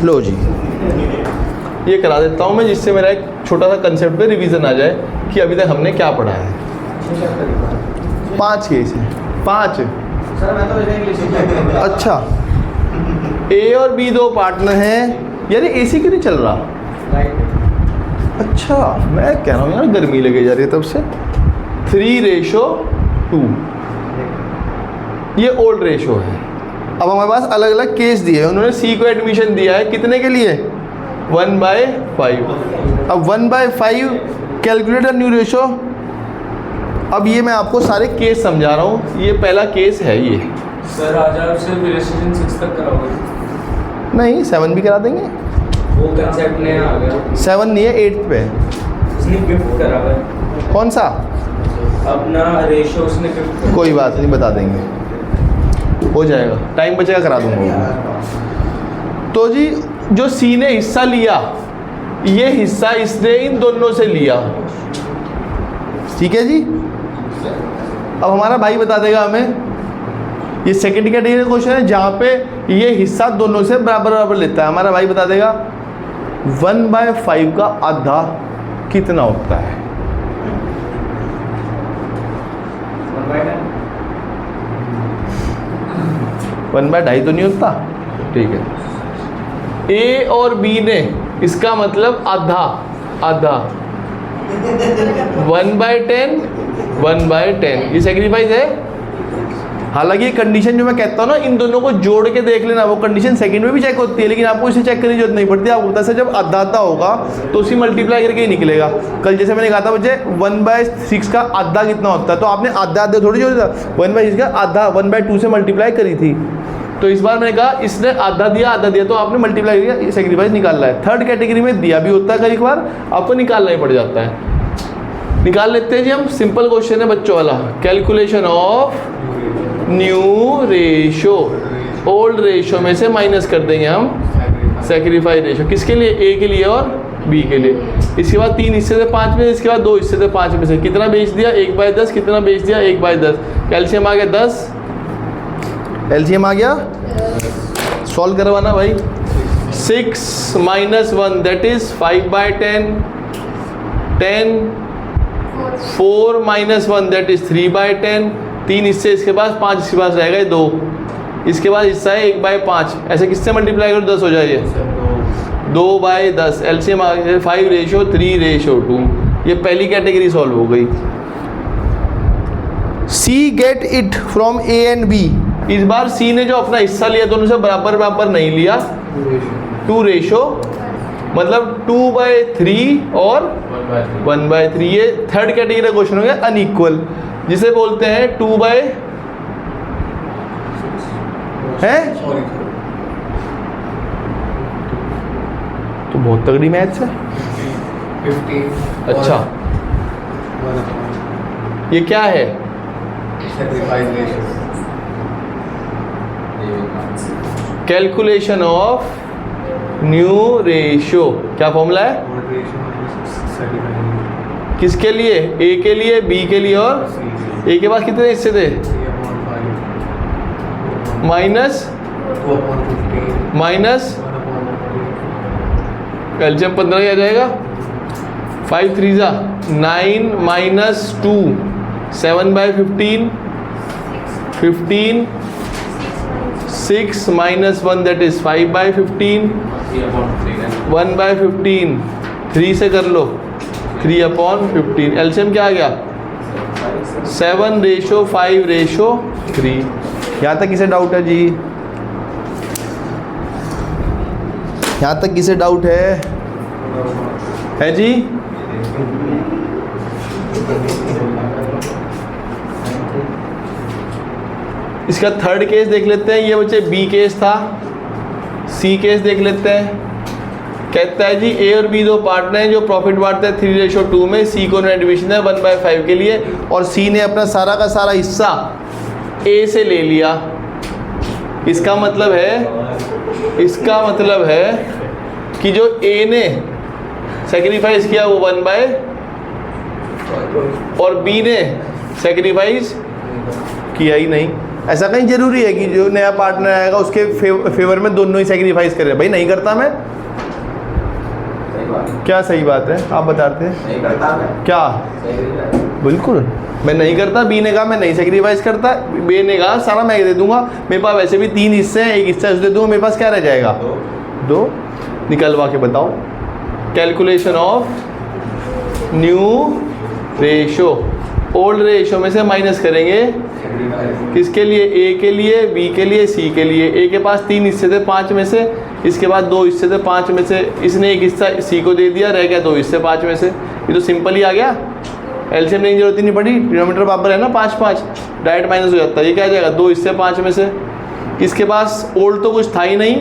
लो जी ये करा देता हूँ मैं, जिससे मेरा एक छोटा सा कंसेप्ट पे रिवीजन आ जाए कि अभी तक हमने क्या पढ़ा है। 5 केस है, 5। सर मैं तो इंग्लिश। अच्छा ए और बी 2 पार्टनर हैं यार, एसी क्यों नहीं चल रहा। अच्छा मैं कह रहा हूँ यार गर्मी लगे जा रही है तब से। 3:2 ये ओल्ड रेशो है। अब हमारे पास अलग अलग केस दिए हैं, उन्होंने सी को एडमिशन दिया है कितने के लिए, 1/5। अब 1/5 कैलकुलेटर न्यू रेशो। अब ये मैं आपको सारे केस समझा रहा हूँ, ये पहला केस है ये। सर आज आप सिर्फ इलस्ट्रेशन 6 तक कराओगे? नहीं 7 भी करा देंगे, वो कंसेप्ट नया आ गया। 7 नहीं है 8 पे। उसने गिफ्ट करा है। कौन सा? अपना रेशो उसने गिफ्ट। कोई बात नहीं बता देंगे, हो जाएगा, टाइम बचेगा करा दूंगा। तो जी जो सी ने हिस्सा लिया, ये हिस्सा इसने इन दोनों से लिया, ठीक है जी। अब हमारा भाई बता देगा हमें, ये सेकंड कैटेगरी का क्वेश्चन है जहाँ पे ये हिस्सा दोनों से बराबर बराबर लेता है। हमारा भाई बता देगा 1/5 का आधा कितना होता है। 1/2 तो नहीं होता, ठीक है। ए और बी ने, इसका मतलब आधा आधा 1/10 1/10 ये सेक्रीफाइस है। हालांकि ये कंडीशन जो मैं कहता हूँ ना, इन दोनों को जोड़ के देख लेना, वो कंडीशन सेकंड में भी चेक होती है, लेकिन आपको इसे चेक करने की जरूरत नहीं पड़ती। आपको पता है जब आधा आधा होगा तो उसी मल्टीप्लाई करके ही निकलेगा। कल जैसे मैंने कहा था मुझे 1/6 का आधा कितना होता है, तो आपने आधा आधा थोड़ी जोड़ा था, 1/6 का आधा 1/2 से मल्टीप्लाई करी थी। तो इस बार मैंने कहा इसने आधा दिया तो आपने मल्टीप्लाई किया, सेक्रीफाइस निकालना है। थर्ड कैटेगरी में दिया भी होता है कई बार, आपको निकालना ही पड़ जाता है। निकाल लेते हैं जी हम, सिंपल क्वेश्चन है बच्चों वाला। Calculation of new ratio, old ratio में से माइनस कर देंगे हम सेक्रीफाइस रेशो। किसके लिए? ए के लिए और बी के लिए। इसके बाद 3 हिस्से से 5 में, इसके बाद 2 हिस्से से 5 में से कितना बेच दिया, 1/10। कितना बेच दिया, 1/10। कैल्शियम आ गया 10, एलसीएम आ गया। सॉल्व करवाना भाई। 6 - 1 that is 5/10, 10 4 minus 1 that is 3/10। 3 इससे इसके पास, 5 इसके पास रहेगा, ये 2 इसके बाद हिस्सा है 1/5। ऐसे किससे मल्टीप्लाई करो 10 हो जाए, ये 2/10। एलसीएम आ गया 5:3:2। ये पहली कैटेगरी सॉल्व हो गई। C get it from A and B. इस बार सी ने जो अपना हिस्सा लिया दोनों से बराबर बराबर नहीं लिया, 2 रेशो, मतलब 2/3 और 1/3। ये थर्ड कैटेगरी का क्वेश्चन हो गया अनइक्वल, जिसे बोलते हैं 2/, है तो बहुत तगड़ी मैथ्स है। 15। अच्छा, ये क्या है? Calculation of new ratio. क्या फॉर्मूला है? किसके लिए? ए के लिए, बी के लिए और ए के पास कितने हिस्से थे? माइनस एलसीएम 15 ही आ जाएगा। 5 3 9 माइनस 2 7/15। 15 6 minus 1 that is 5/15। 1/15 3 से कर लो, 3/15। एलसीएम क्या आ गया? 7:5:3। यहाँ तक किसे डाउट है जी? यहाँ तक किसे डाउट है जी? इसका थर्ड केस देख लेते हैं। ये बच्चे बी केस था, सी केस देख लेते हैं। कहता है जी ए और बी दो पार्टनर हैं जो प्रॉफिट बांटते हैं 3:2 में। सी को नेट डिवीजन है 1/5 के लिए, और सी ने अपना सारा का सारा हिस्सा ए से ले लिया। इसका मतलब है कि जो ए ने सेक्रीफाइस किया वो 1/, और बी ने सेक्रीफाइस किया ही नहीं। ऐसा कहीं जरूरी है कि जो नया पार्टनर आएगा उसके फेवर में दोनों ही सेक्रीफाइस करें? भाई नहीं करता मैं। क्या सही बात है? आप बताते हैं नहीं करता मैं। क्या? बिल्कुल मैं नहीं करता। बी ने कहा मैं नहीं सेक्रीफाइस करता, बी ने कहा सारा मैं दे दूंगा, मेरे पास वैसे भी 3 हिस्से हैं, एक हिस्सा दे दूंगा, मेरे पास क्या रह जाएगा? 2। निकलवा के बताओ। Calculation of new ratio. Old ratio में से माइनस करेंगे किसके लिए? ए के लिए, बी के लिए, सी के लिए। ए के पास 3 हिस्से थे 5 में से, इसके बाद 2 हिस्से थे 5 में से, इसने एक हिस्सा सी को दे दिया, रह गया 2 हिस्से 5 में से। ये तो सिंपल ही आ गया, एलसीएम लेने की जरूरत ही नहीं पड़ी। डिनोमिनेटर बराबर है ना 5 डायरेक्ट माइनस हो जाता है। ये क्या आ जाएगा? 2 हिस्से 5 में से। इसके पास ओल्ड तो कुछ था ही नहीं,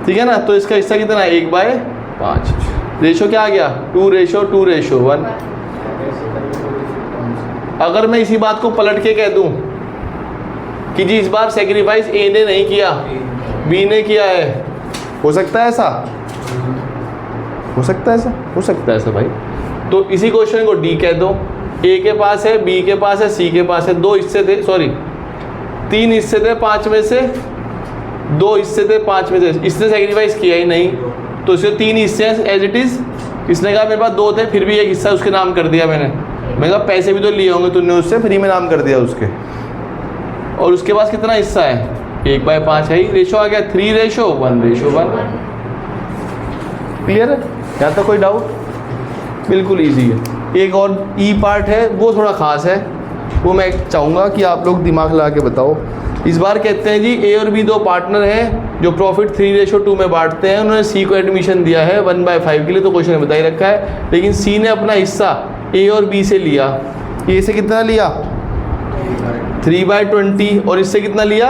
ठीक है ना, तो इसका हिस्सा कितना है? 1/5। रेशो क्या आ गया? 2:1। अगर मैं इसी बात को पलट के कह दूं कि जी इस बार सेक्रीफाइस ए ने नहीं किया, बी ने किया है, हो सकता है ऐसा? हो सकता है ऐसा? हो सकता है ऐसा भाई। तो इसी क्वेश्चन को डी कह दो। ए के पास है, बी के पास है, सी के पास है। 2 हिस्से थे, सॉरी 3 हिस्से थे 5 में से, 2 हिस्से थे 5 में से। इसने सेक्रीफाइस किया ही नहीं, तो इसके 3 हिस्से हैं एज इट इज़। इसने कहा मेरे पास 2 थे, फिर भी एक हिस्सा उसके नाम कर दिया मैंने कहा पैसे भी तो लिए होंगे तूने उससे, फ्री में नाम कर दिया उसके। और उसके पास कितना हिस्सा है? 1/5 है ही। रेशो आ गया 3:1:1। क्लियर है? यहाँ तक कोई डाउट? बिल्कुल ईजी है। एक और ई पार्ट है, वो थोड़ा ख़ास है, वो मैं चाहूँगा कि आप लोग दिमाग लगा के बताओ। इस बार कहते हैं जी ए और बी दो पार्टनर हैं जो प्रॉफिट 3:2 में बांटते हैं। उन्होंने सी को एडमिशन दिया है 1/5 के लिए, तो क्वेश्चन में बता ही रखा है। लेकिन सी ने अपना हिस्सा ए और बी से लिया। ए से कितना लिया? 3/20। और इससे कितना लिया?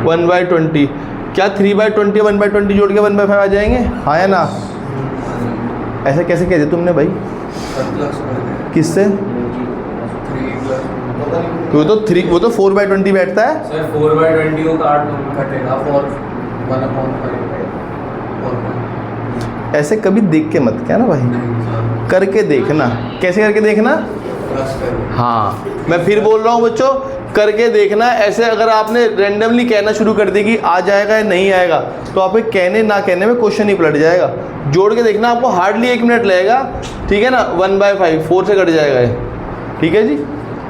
1/20। क्या 3/20 1/20 जोड़ के 1/5 आ जाएंगे? हाँ या ना? ऐसा कैसे कह दिया तुमने भाई? किससे? वो तो 4/20 बैठता है। सर 4/20 को काट दो, कटेगा 4 ऐसे कभी देख के मत क्या ना भाई, करके देखना। कैसे करके देखना? हाँ, मैं फिर बोल रहा हूँ बच्चों, करके देखना। ऐसे अगर आपने रैंडमली कहना शुरू कर दी कि आ जाएगा या नहीं आएगा, तो आप कहने ना कहने में क्वेश्चन ही पलट जाएगा। जोड़ के देखना, आपको हार्डली 1 मिनट लगेगा, ठीक है ना। 1/5 4 से कट जाएगा ये। ठीक है जी,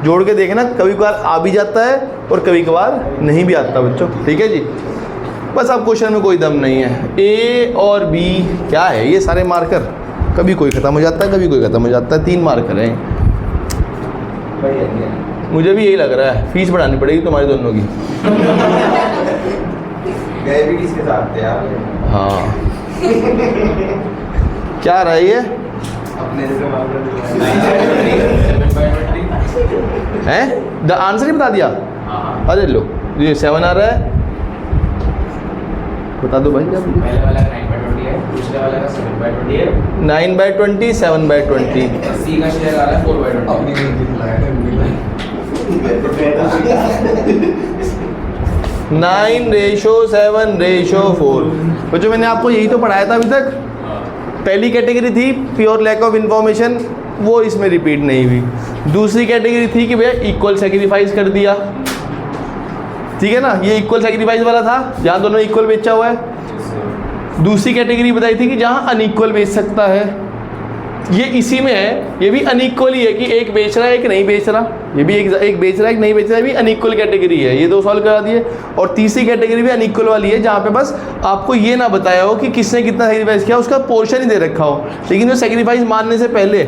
जोड़ के देखना, कभी कभार आ भी जाता है और कभी कभार नहीं भी आता बच्चों, ठीक है जी। बस अब क्वेश्चन में कोई दम नहीं है। ए और बी क्या है, ये सारे मार्कर कभी कोई ख़त्म हो जाता है, कभी कोई ख़त्म हो जाता है, 3 मार्कर हैं। मुझे भी यही लग रहा है, फीस बढ़ानी पड़ेगी तुम्हारी दोनों की। गए भी किसके साथ थे आप? हाँ क्या रहा है ये अपने जैसे हैं? द आंसर ही बता दिया। अरे लो ये 7 आ रहा है, बता दो भाई। क्या पहले वाला 9/20 है, दूसरे वाला का 7/20 है, 9/20 7/20। सी का शेयर आ रहा है 4/20। अपनी नहीं दिखलाया है 9:7:4। बच्चों मैंने आपको यही तो पढ़ाया था अभी तक। पहली कैटेगरी थी प्योर लैक ऑफ इन्फॉर्मेशन, वो इसमें रिपीट नहीं हुई। दूसरी कैटेगरी थी कि भैया इक्वल सेक्रीफाइस कर दिया, ठीक है ना, ये इक्वल सेक्रीफाइस वाला था जहाँ दोनों इक्वल बेचा हुआ है। दूसरी कैटेगरी बताई थी कि जहाँ अनइक्वल बेच सकता है, ये इसी में है, ये भी अनइक्वल ही है कि एक बेच रहा है एक नहीं बेच रहा, ये भी एक बेच रहा है एक नहीं बेच रहा है, भी अनइक्वल कैटेगरी है, ये 2 सॉल्व करा दिए। और तीसरी कैटेगरी भी अनइक्वल वाली है जहाँ पे बस आपको ये ना बताया हो कि किसने कितना सेक्रीफाइस किया, उसका पोर्शन ही दे रखा हो, लेकिन जो सेक्रीफाइस मानने से पहले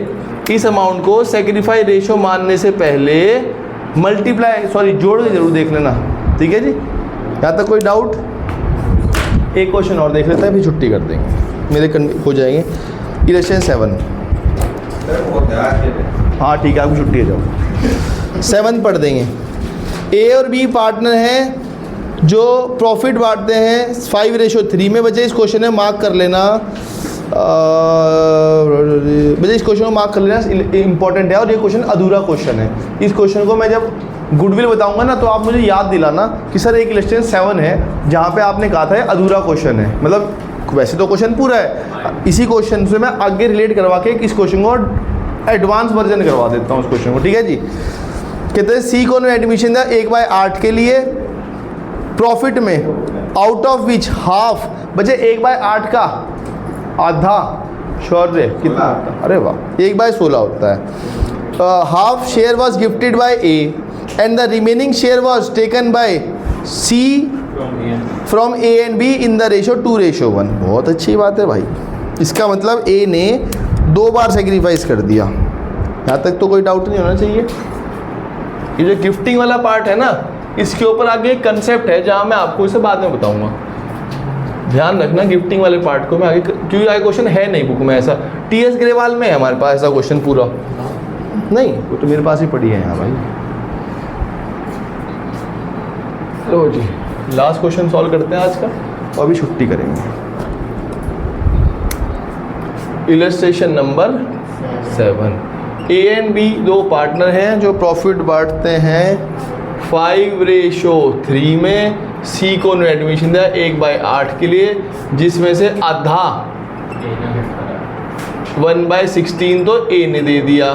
इस अमाउंट को सेक्रीफाइस रेशो मानने से पहले जोड़ के जरूर देख लेना, ठीक है जी। यहाँ तक कोई डाउट? एक क्वेश्चन और देख लेते हैं फिर छुट्टी कर देंगे, मेरे हो जाएंगे। इलेक्शन 7, हाँ ठीक है आपकी छुट्टी है, जाओ। 7 पढ़ देंगे। ए और बी पार्टनर हैं जो प्रॉफिट बांटते हैं 5:3 में। बच्चे इस क्वेश्चन में मार्क कर लेना, बच्चे इस क्वेश्चन को मार्क कर लेना, इंपॉर्टेंट है और ये क्वेश्चन अधूरा क्वेश्चन है। इस क्वेश्चन को मैं जब गुडविल बताऊंगा ना तो आप मुझे याद दिलाना कि सर एक इलेक्शन 7 है जहाँ पे आपने कहा था ये अधूरा क्वेश्चन है, मतलब वैसे तो क्वेश्चन पूरा है, इसी क्वेश्चन से मैं आगे रिलेट करवा के इस क्वेश्चन को एडवांस वर्जन करवा देता हूँ उस क्वेश्चन को, ठीक है जी। कहते हैं सी को एडमिशन दिया 1/8 के लिए प्रॉफिट में, आउट ऑफ विच हाफ, बचे 1/8 का आधा शौर्य कितना होता है? अरे वाह, 1/16 होता है। Half share was gifted by A and the remaining share was taken by C from A and B in the ratio 2:1। बहुत अच्छी बात है भाई, इसका मतलब ए ने 2 बार सेक्रीफाइस कर दिया। यहाँ तक तो कोई डाउट नहीं होना चाहिए। ये जो गिफ्टिंग वाला पार्ट है ना, इसके ऊपर आगे एक कंसेप्ट है जहाँ मैं आपको इसे बाद में बताऊंगा, ध्यान रखना गिफ्टिंग वाले पार्ट को मैं आगे, क्योंकि आगे क्वेश्चन है नहीं बुक में ऐसा। TS ग्रेवाल में है हमारे पास ऐसा क्वेश्चन पूरा नहीं, वो तो मेरे पास ही पड़ी है यहाँ भाई। लो जी लास्ट क्वेश्चन सॉल्व करते हैं आज का और अभी छुट्टी करेंगे। Illustration number 7। A and B 2 partner हैं जो प्रॉफिट बांटते हैं 5:3 में। सी को एडमिशन दिया 1/8 के लिए, जिसमें से आधा 1/16 तो ए ने दे दिया,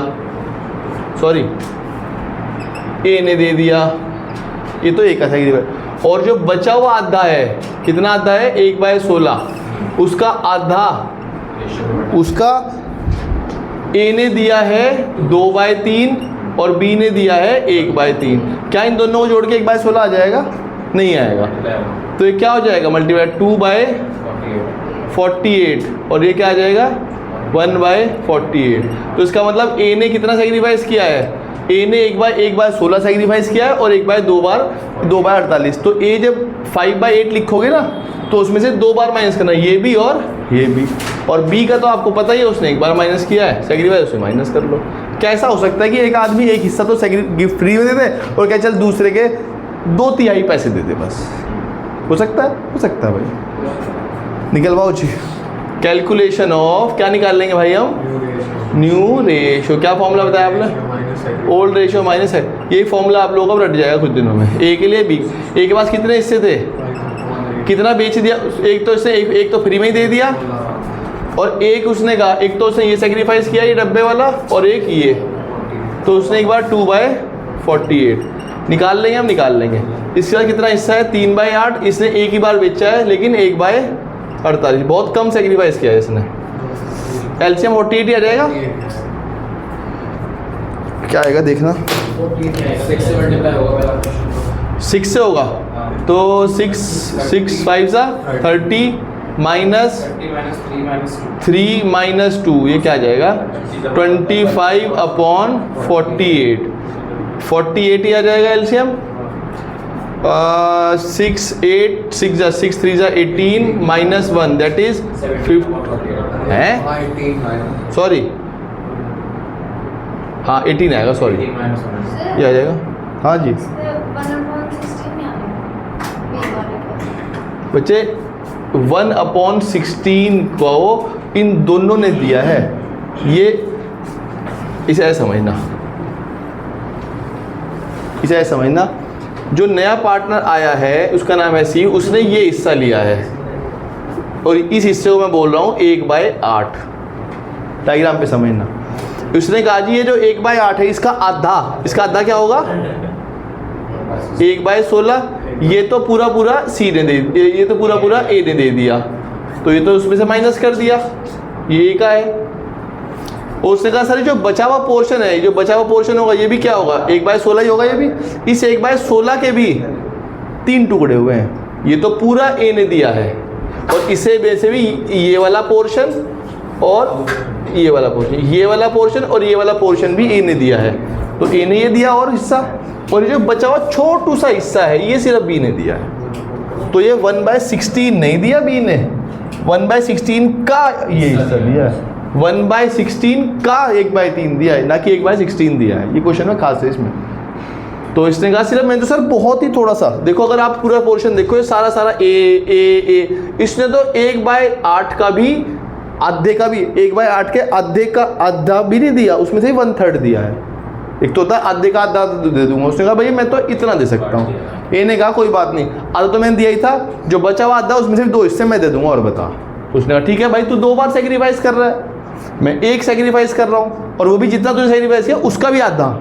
सॉरी ए ने दे दिया, ये तो एक ऐसा है। और जो बचा हुआ आधा है, कितना आधा है? 1/16, उसका आधा उसका ए ने दिया है 2/3 और बी ने दिया है 1/3। क्या इन दोनों को जोड़ के 1/16 आ जाएगा? नहीं आएगा। तो ये क्या हो जाएगा? मल्टीप्लाई 2/48 और ये क्या आ जाएगा? 1/48। तो इसका मतलब ए ने कितना सेक्रीफाइस किया है? ए ने 1/16 सेक्रीफाइस किया है और 2/48। तो ए जब 5/8 लिखोगे ना तो उसमें से 2 बार माइनस करना, ये भी और ये भी। और बी का तो आपको पता ही है, उसने 1 बार माइनस किया है सेक्रीफाइस, उससे माइनस कर लो। कैसा हो सकता है कि एक आदमी एक हिस्सा तो गिफ्ट फ्री में दे दे और क्या चल दूसरे के 2/3 पैसे दे दे बस? हो सकता है? हो सकता है भाई। निकलवाओ जी। कैलकुलेशन ऑफ क्या निकाल लेंगे भाई हम? New ratio. क्या फॉर्मूला बताया आपने? ओल्ड रेशो माइनस है। यही फॉर्मूला आप लोगों का रट जाएगा कुछ दिनों में। ए के लिए बी, ए के पास कितने हिस्से थे? कितना बेच दिया? एक तो इसने एक तो फ्री में ही दे दिया और एक उसने कहा, एक तो उसने ये सेक्रीफाइस किया ये डब्बे वाला और एक ये, तो उसने एक बार 2/48 निकाल लेंगे, हम निकाल लेंगे। इसके बाद कितना हिस्सा है? 3/8। इसने एक ही बार बेचा है लेकिन 1/48, बहुत कम सेक्रीफाइस किया है इसने। एलसीएम 48 ही आ जाएगा। क्या आएगा देखना, 6 से मल्टीप्लाई होगा पहला। 6 से होगा तो 6 6 5 30 माइनस 3 माइनस 2 ये क्या आ जाएगा 25 अपॉन 48 ही आ जाएगा एलसीएम। 6 8 6 6 3 18 माइनस 1 दैट इज 5 है 18 सॉरी हाँ 18 आएगा सॉरी ये आ जाएगा हाँ जी बच्चे 1/16 को इन दोनों ने दिया है, ये इसे ऐसा समझना, इसे ऐसा समझना जो नया पार्टनर आया है उसका नाम है सी, उसने ये हिस्सा लिया है और इस हिस्से को मैं बोल रहा हूँ 1/8। डायग्राम पे समझना, उसने कहा जी ये जो 1/8 है इसका आधा क्या होगा 1/16। ये तो पूरा सी ने दे, ये तो पूरा ए ने दे दिया, तो ये तो उसमें से माइनस कर दिया, ये का है। और उसने कहा सर जो बचा हुआ पोर्शन है, जो बचा हुआ पोर्शन होगा ये भी क्या होगा 1/16 ही होगा ये भी। इस 1/16 के भी 3 टुकड़े हुए हैं, ये तो पूरा ए ने दिया है और इसे वैसे भी ये वाला पोर्शन और ये वाला पोर्शन, ये वाला पोर्शन और ये वाला पोर्शन भी ए ने दिया है, तो ए ने ये दिया और हिस्सा, और ये जो बचा हुआ छोटू सा हिस्सा है ये सिर्फ बी ने दिया है। तो ये 1/16 नहीं दिया बी ने, 1/16 का ये हिस्सा दिया है, 1/16 का 1/3 दिया है, ना कि 1/16 दिया है। ये क्वेश्चन में खास है इसमें। तो इसने कहा सिर्फ मैं तो सर बहुत ही थोड़ा सा देखो, अगर आप पूरा पोर्शन देखो ये सारा ए, इसने तो 1/8 का भी आधे का भी 1/8 के आधे का आधा भी नहीं दिया, उसमें से 1/3 दिया है। एक तो होता है आधे का आधा दे दूंगा, उसने कहा भाई मैं तो इतना दे सकता हूँ। ए ने कहा कोई बात नहीं, आधा तो मैंने दिया ही था, जो बचा हुआ आधा उसमें सिर्फ 2 हिस्से मैं दे दूंगा और बता। तो उसने कहा ठीक है भाई तू 2 बार सेक्रीफाइस कर रहा है, मैं 1 सेक्रीफाइस कर रहा हूँ और वो भी जितना तूने सेक्रीफाइस किया उसका भी आधा।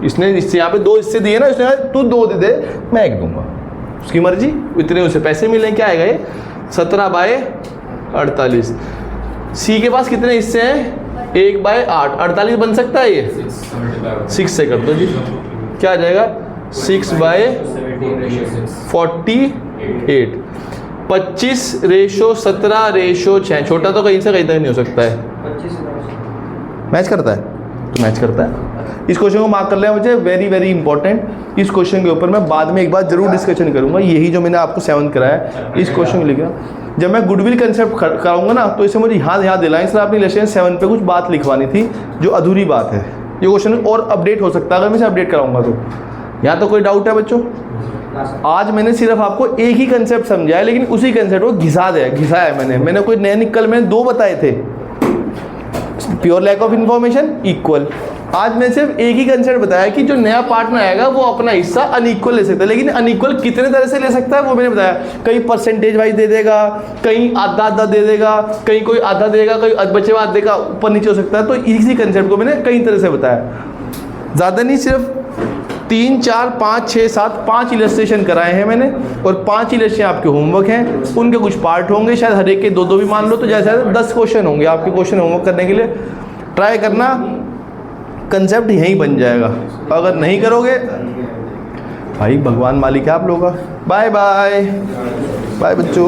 इसने इससे यहाँ पे 2 हिस्से दिए ना, उसने कहा तू 2 दे दे मैं 1 दूंगा, उसकी मर्जी, इतने उसे पैसे मिले। क्या आएगा ये 17/48। सी के पास कितने हिस्से हैं 1/8, 48 बन सकता है ये 6 से कर दो जी, क्या आ जाएगा 6/48। 25:17:6, छोटा तो कहीं से कहीं तक नहीं हो सकता है, मैच करता है तो मैच करता है। इस क्वेश्चन को मार्क कर लिया मुझे, वेरी इंपॉर्टेंट। इस क्वेश्चन के ऊपर मैं बाद में एक बार जरूर डिस्कशन करूंगा, यही जो मैंने आपको 7th कराया इस क्वेश्चन को लिखा। जब मैं गुडविल कंसेप्ट कराऊंगा ना तो इसे मुझे याद दिलाएं सर आपने लेसन 7 पे कुछ बात लिखवानी थी जो अधूरी बात है। ये क्वेश्चन और अपडेट हो सकता है अगर मैं इसे अपडेट कराऊंगा तो। यहाँ तो कोई डाउट है बच्चों? आज मैंने सिर्फ आपको एक ही कंसेप्ट समझाया, लेकिन उसी कंसेप्ट को घिसाया है मैंने कोई नया निकल मैंने 2 बताए थे, pure lack of information, equal. आज मैं सिर्फ एक ही कंसेप्ट बताया कि जो नया पार्टनर आएगा वो अपना हिस्सा अनइक्वल ले सकता है, लेकिन अनइक्वल कितने तरह से ले सकता है वो मैंने बताया। कहीं परसेंटेज वाइज दे देगा, कहीं आधा दे देगा, कहीं कोई आधा देगा, कहीं बचे हुए आधे का ऊपर नीचे हो सकता है। तो इसी कंसेप्ट को मैंने कई तरह से बताया, ज़्यादा नहीं, सिर्फ 3 4 5 6 7 5 इलस्ट्रेशन कराए हैं मैंने, और 5 इलस्ट्रेशन आपके होमवर्क हैं, उनके कुछ पार्ट होंगे, शायद हर एक के 2 भी मान लो, तो जैसे 10 क्वेश्चन होंगे आपके क्वेश्चन होमवर्क करने के लिए। ट्राई करना, कंसेप्ट यहीं बन जाएगा। अगर नहीं करोगे भाई भगवान मालिक है आप लोगों का। बाय बाय बच्चों।